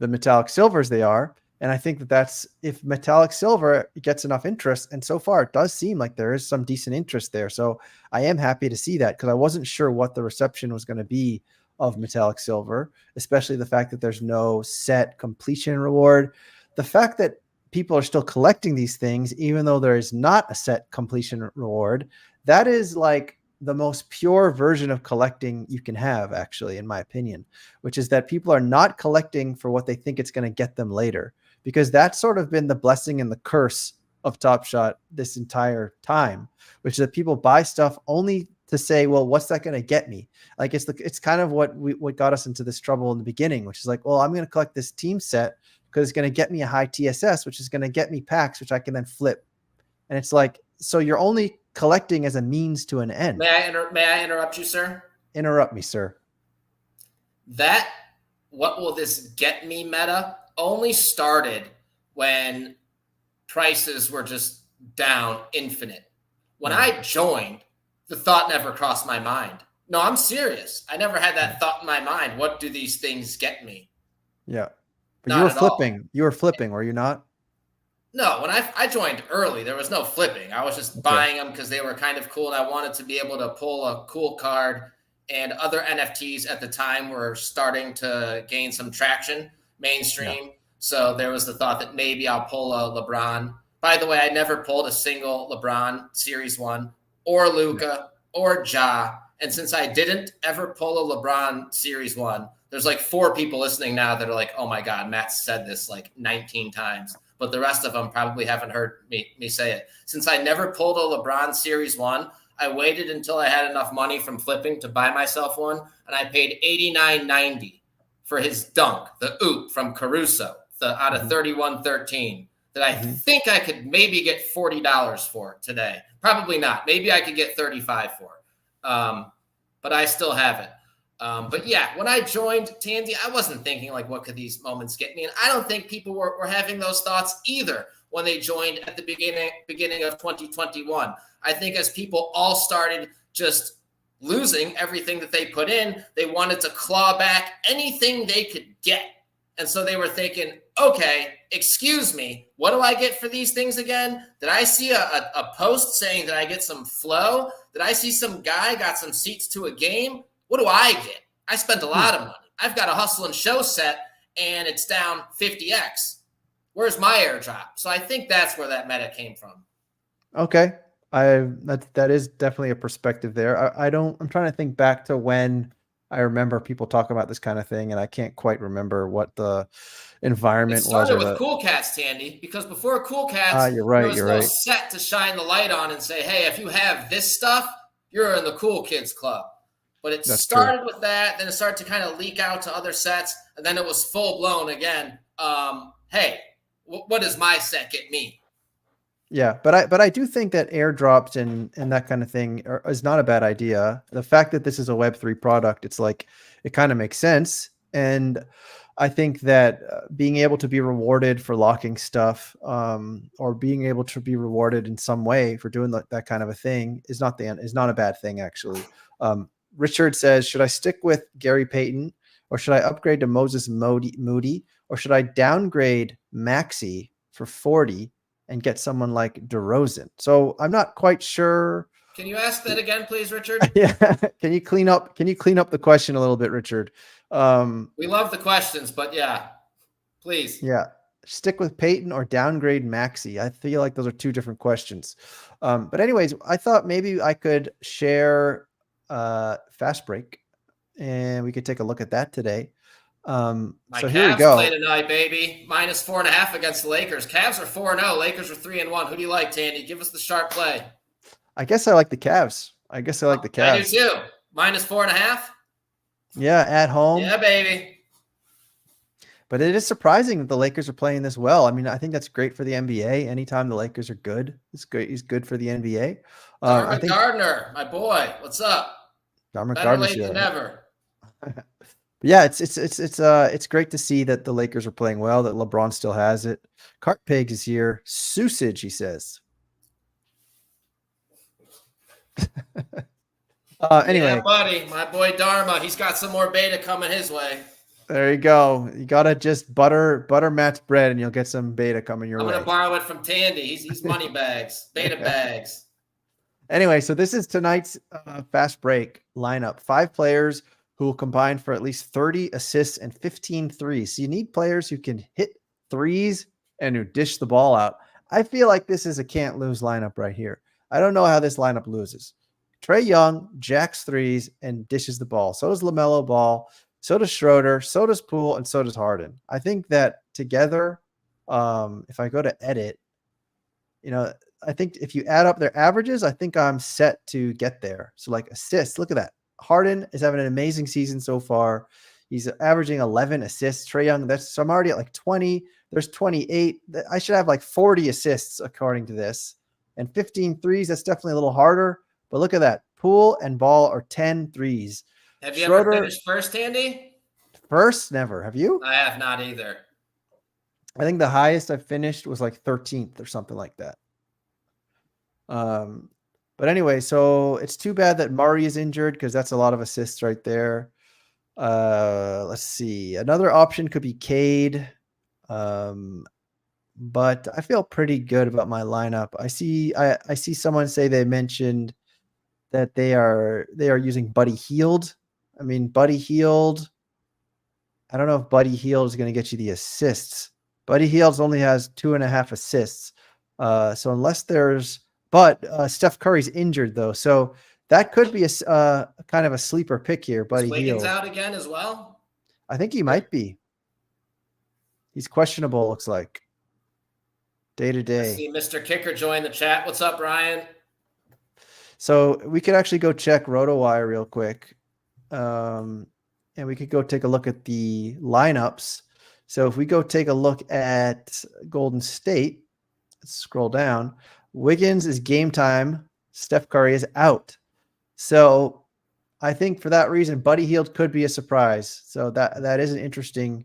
the Metallic Silvers they are. And I think that's if Metallic Silver gets enough interest, and so far it does seem like there is some decent interest there. So I am happy to see that, because I wasn't sure what the reception was going to be of Metallic Silver, especially the fact that there's no set completion reward. The fact that people are still collecting these things, even though there is not a set completion reward, that is like the most pure version of collecting you can have, actually, in my opinion, which is that people are not collecting for what they think it's going to get them later. Because that's sort of been the blessing and the curse of Top Shot this entire time, which is that people buy stuff only to say, well, what's that going to get me? Like it's kind of what got us into this trouble in the beginning, which is like, well, I'm going to collect this team set because it's going to get me a high TSS, which is going to get me packs, which I can then flip. And it's like, so you're only collecting as a means to an end. May I interrupt you, sir? Interrupt me, sir. What will this get me meta only started when prices were just down infinite. When I joined, the thought never crossed my mind. No, I'm serious. I never had that thought in my mind. What do these things get me? Yeah. But you were flipping. All. You were flipping, were you not? No, when I joined early, there was no flipping. I was just buying them because they were kind of cool, and I wanted to be able to pull a cool card. And other NFTs at the time were starting to gain some traction mainstream. Yeah. So there was the thought that maybe I'll pull a LeBron. By the way, I never pulled a single LeBron Series 1 or Luka or Ja. And since I didn't ever pull a LeBron Series 1, there's like 4 people listening now that are like, oh my God, Matt said this like 19 times. But the rest of them probably haven't heard me say it. Since I never pulled a LeBron Series 1, I waited until I had enough money from flipping to buy myself one, and I paid $89.90 for his dunk, the oop from Caruso, out of 31-13, that I think I could maybe get $40 for today. Probably not. Maybe I could get $35 for. But I still have it. But yeah, when I joined Tandy, I wasn't thinking like, what could these moments get me? And I don't think people were having those thoughts either when they joined at the beginning of 2021. I think as people all started just losing everything that they put in, they wanted to claw back anything they could get. And so they were thinking, okay, excuse me, what do I get for these things again? Did I see a post saying that I get some flow? Did I see some guy got some seats to a game? What do I get? I spent a lot of money. I've got a hustle and show set, and it's down 50x. Where's my airdrop? So I think that's where that meta came from. Okay. That is definitely a perspective there. I'm trying to think back to when I remember people talking about this kind of thing, and I can't quite remember what the environment was. It started with Cool Cats, Tandy, because before Cool Cats, you're right, there was no set to shine the light on and say, hey, if you have this stuff, you're in the cool kids club. But it started with that, then it started to kind of leak out to other sets, and then it was full blown again. Hey, what does my set get me? Yeah, but I do think that airdrops and that kind of thing is not a bad idea. The fact that this is a Web3 product, it's like it kind of makes sense. And I think that being able to be rewarded for locking stuff, or being able to be rewarded in some way for doing that kind of a thing is not a bad thing, actually. Richard says, should I stick with Gary Payton, or should I upgrade to Moses Moody, or should I downgrade Maxey for 40 and get someone like DeRozan? So I'm not quite sure. Can you ask that again, please, Richard? Yeah. Can you clean up the question a little bit, Richard? We love the questions, but yeah, please. Yeah. Stick with Peyton or downgrade Maxey. I feel like those are two different questions. But anyways, I thought maybe I could share Fast Break, and we could take a look at that today. My so Cavs here we go. Play tonight, baby. -4.5 against the Lakers. Cavs are 4-0. Lakers are 3-1. Who do you like, Tandy? Give us the sharp play. I guess I like the Cavs. I do too. -4.5. Yeah, at home. Yeah, baby. But it is surprising that the Lakers are playing this well. I mean, I think that's great for the NBA. Anytime the Lakers are good, it's great. He's good for the NBA. I think Gardner, my boy, what's up? Better late than never. Yeah, it's great to see that the Lakers are playing well, that LeBron still has it. Cart Pig is here. Sausage, he says. Anyway. Yeah, buddy, my boy Dharma, he's got some more beta coming his way. There you go. You gotta just butter Matt's bread, and you'll get some beta coming your way. I'm gonna borrow it from Tandy. He's money bags, beta bags. Anyway, so this is tonight's Fast Break lineup. 5 players who will combine for at least 30 assists and 15 threes. So you need players who can hit threes and who dish the ball out. I feel like this is a can't lose lineup right here. I don't know how this lineup loses. Trae Young jacks threes and dishes the ball. So does LaMelo Ball. So does Schroeder. So does Poole, and so does Harden. I think that together, if I go to edit, I think if you add up their averages, I think I'm set to get there. So like assists, look at that. Harden is having an amazing season so far. He's averaging 11 assists. Trae Young, so I'm already at like 20. There's 28. I should have like 40 assists according to this. And 15 threes, that's definitely a little harder. But look at that. Poole and Ball are 10 threes. Have you ever finished first, Andy? First? Never. Have you? I have not either. I think the highest I finished was like 13th or something like that. But anyway, so it's too bad that Murray is injured, because that's a lot of assists right there. Let's see. Another option could be Cade. But I feel pretty good about my lineup. I see someone say they mentioned that they are using Buddy Hield. I mean, Buddy Hield, I don't know if Buddy Hield is going to get you the assists. Buddy Hield only has 2.5 assists. So unless but Steph Curry's injured though. So that could be a kind of a sleeper pick here, Is Buddy Wiggins Hield. out again as well? I think he might be. He's questionable, looks like. Day to I day. see Mr. Kicker join the chat. What's up, Ryan? So we could actually go check RotoWire real quick. And we could go take a look at the lineups. So if we go take a look at Golden State, let's scroll down. Wiggins is game time. Steph Curry is out. So I think for that reason, Buddy Hield could be a surprise. So that is an interesting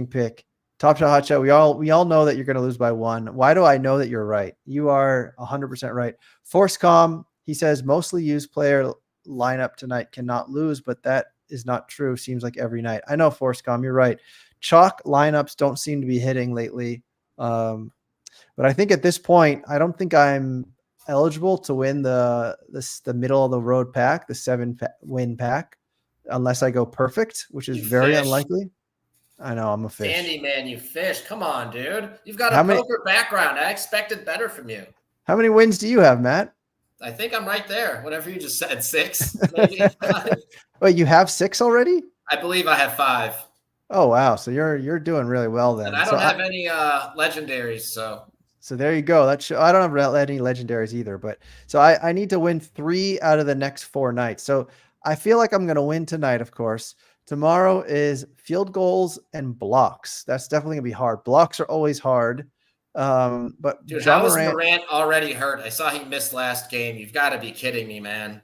pick. Top Shot Hot Shot. We all know that you're going to lose by 1. Why do I know that you're right? You are 100% right. Forcecom, he says mostly used player lineup tonight cannot lose, but that is not true. Seems like every night. I know, Forcecom, you're right. Chalk lineups don't seem to be hitting lately. But I think at this point, I don't think I'm eligible to win the middle of the road pack, the 7-win pack, unless I go perfect, which is very unlikely. I know, I'm a fish. Sandy, man, you fish. Come on, dude. You've got a poker background. I expected better from you. How many wins do you have, Matt? I think I'm right there. Whatever you just said, 6, maybe. Wait, you have 6 already? I believe I have 5. Oh wow, so you're doing really well then. And I don't have any legendaries, so there you go. I don't have any legendaries either, but so I need to win 3 out of the next 4 nights. So I feel like I'm going to win tonight, of course. Tomorrow is field goals and blocks. That's definitely going to be hard. Blocks are always hard. But dude, how is Morant already hurt? I saw he missed last game. You've got to be kidding me, man.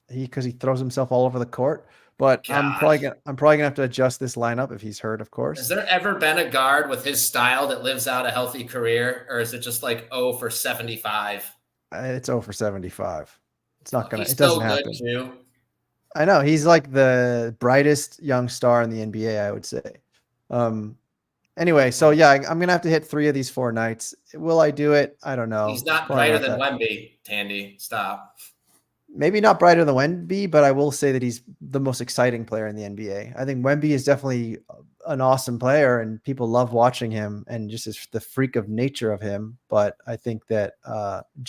Because he throws himself all over the court. But I'm probably gonna have to adjust this lineup if he's hurt, of course. Has there ever been a guard with his style that lives out a healthy career, or is it just like 0 for 75? It's 0 for 75. It's not gonna. It doesn't happen. Good too. I know he's like the brightest young star in the NBA, I would say. Anyway, so yeah, I'm gonna have to hit 3 of these 4 nights. Will I do it? I don't know. He's not brighter than Wemby, Tandy. Stop. Maybe not brighter than Wemby, but I will say that he's the most exciting player in the NBA. I think Wemby is definitely an awesome player, and people love watching him, and just the freak of nature of him. But I think that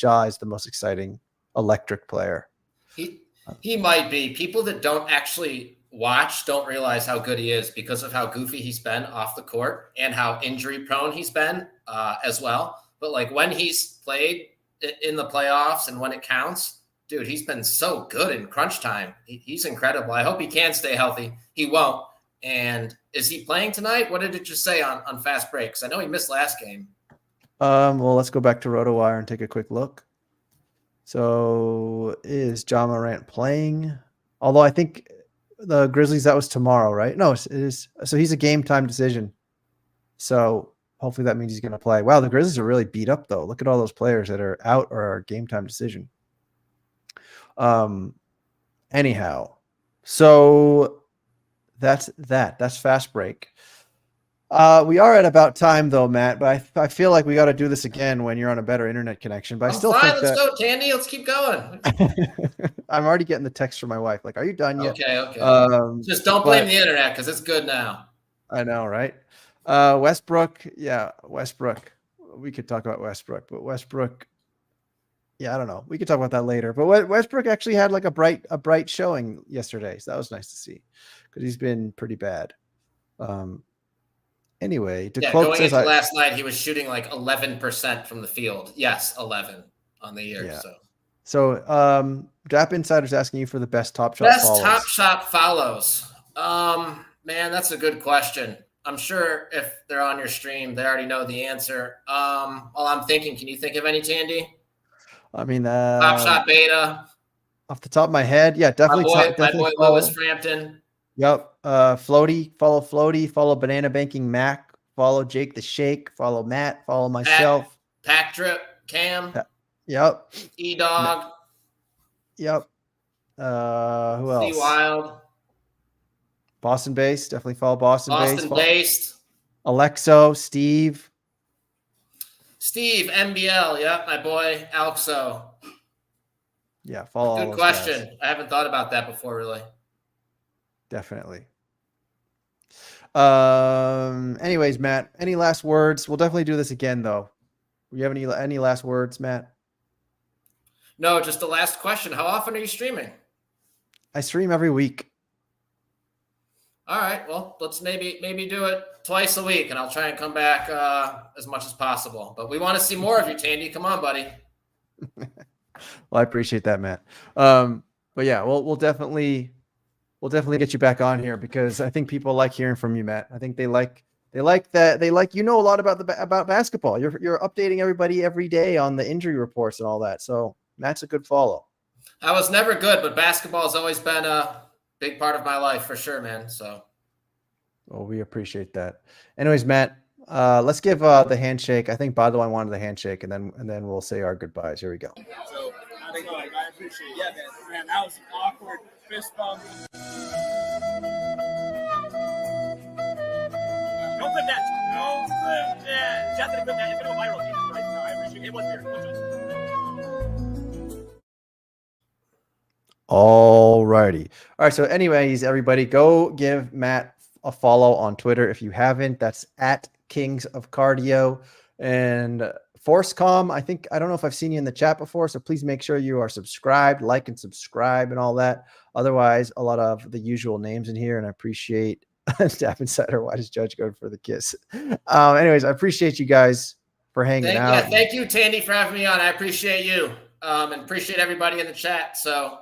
Ja is the most exciting electric player. He might be. People that don't actually watch don't realize how good he is because of how goofy he's been off the court and how injury prone he's been as well. But like when he's played in the playoffs and when it counts, dude, he's been so good in crunch time. He's incredible. I hope he can stay healthy. He won't. And is he playing tonight? What did it just say on Fast Breaks? I know he missed last game. Well, let's go back to RotoWire and take a quick look. So is Ja Morant playing? Although I think the Grizzlies, that was tomorrow, right? No, it is. So he's a game time decision. So hopefully that means he's going to play. Wow, the Grizzlies are really beat up, though. Look at all those players that are out or are game time decision. Anyhow, so that's Fast Break. We are at about time though, Matt, but I feel like we got to do this again when you're on a better internet connection. But I still think let's go, Tandy. Let's keep going. I'm already getting the text from my wife. Like, are you done yet? Okay. Just don't blame the internet because it's good now. I know, right? Westbrook. Yeah, Westbrook. We could talk about Westbrook, but Westbrook. Yeah, I don't know. We could talk about that later. But Westbrook actually had like a bright showing yesterday, so that was nice to see because he's been pretty bad. Anyway, going into last night, he was shooting like 11% from the field. Yes, 11 on the year. Yeah. So Dap Insider's asking you for the best Top Shot follows. Top Shot follows. Man, that's a good question. I'm sure if they're on your stream, they already know the answer. While I'm thinking, can you think of any, Tandy? I mean, Top Shot Beta. Off the top of my head, yeah, definitely. My boy Lewis Frampton. Yep. Floaty, follow Banana Banking Mac, follow Jake the Shake, follow Matt, follow myself. Pack Drip, Cam. Yep. E-Dog. Yep. Who else? C Wild. Boston Based. Definitely follow Boston Based. Alexo, Steve, MBL. Yep, my boy Alexo. Yeah, follow. Good question. Guys. I haven't thought about that before, really. Definitely. Anyways, Matt, any last words? We'll definitely do this again, though. Do you have any last words, Matt? No, just the last question. How often are you streaming? I stream every week. All right. Well, let's maybe do it twice a week, and I'll try and come back as much as possible. But we want to see more of you, Tandy. Come on, buddy. Well, I appreciate that, Matt. But yeah, we'll definitely get you back on here because I think people like hearing from you, Matt. I think they like that you know a lot about basketball. You're updating everybody every day on the injury reports and all that. So Matt's a good follow. I was never good, but basketball has always been a big part of my life for sure, man. So, well, we appreciate that. Anyways, Matt, let's give the handshake. I think Badawai wanted the handshake, and then we'll say our goodbyes. Here we go. So I appreciate it. Yeah, man, that was an awkward fist bump. Don't clip that. Don't clip that. Just gonna clip that. It's gonna go viral. Jesus Christ. No, I appreciate it. It was weird. All righty. All right. So anyways, everybody go give Matt a follow on Twitter. If you haven't, that's at Kings of Cardio and ForceCom. I don't know if I've seen you in the chat before, so please make sure you are subscribed, like and subscribe and all that. Otherwise, a lot of the usual names in here, and I appreciate Staff Insider. Why does Judge go for the kiss? Anyways, I appreciate you guys for hanging out. Yeah, thank you, Tandy, for having me on. I appreciate you and appreciate everybody in the chat. So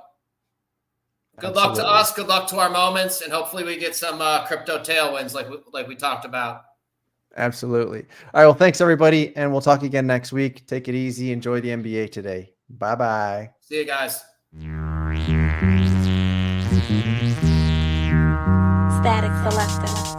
good luck to us. Good luck to our moments, and hopefully we get some crypto tailwinds like we talked about. Absolutely. All right. Well, thanks everybody, and we'll talk again next week. Take it easy. Enjoy the NBA today. Bye-bye. See you guys. Static Selector.